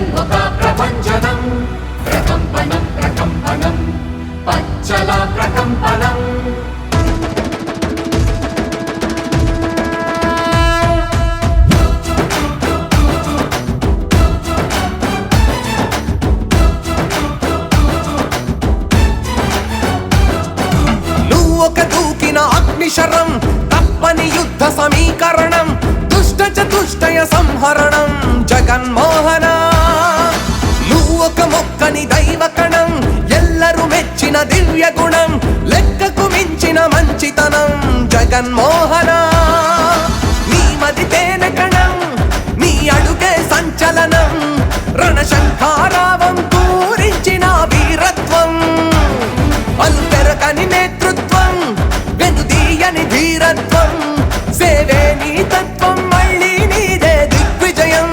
షణ్ముఖ ప్రభంజనం ప్రకంపనం ప్రకంపనం పచ్చల ప్రకంపనం నువ్వొక దూకిన అగ్నిశరం తప్పని యుద్ధ సమీకరణం దుష్ట చతుష్టయ సంహరణం జగన్మోహన నువ్వొక మొక్కని దైవకణం ఎల్లరు మెచ్చిన దివ్య గుణం లెక్కకు మించిన మంచితనం జగన్మోహన నీ మది తేనె కణం నీ అడుగే సంచలనం రణశంఖారావం పూరించిన వీరత్వం అల్పెరకని నేతృత్వం వెనుదీయని ధీరత్వం సేవే నీ తత్వం మళ్ళీ నీదే దిగ్విజయం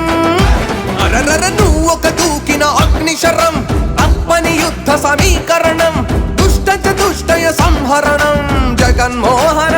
అరరర నువ్వొక దూకిన అగ్నిశరం తప్పని యుద్ధ సమీకరణం దుష్ట చతుష్టయ సంహరణం జగన్మోహన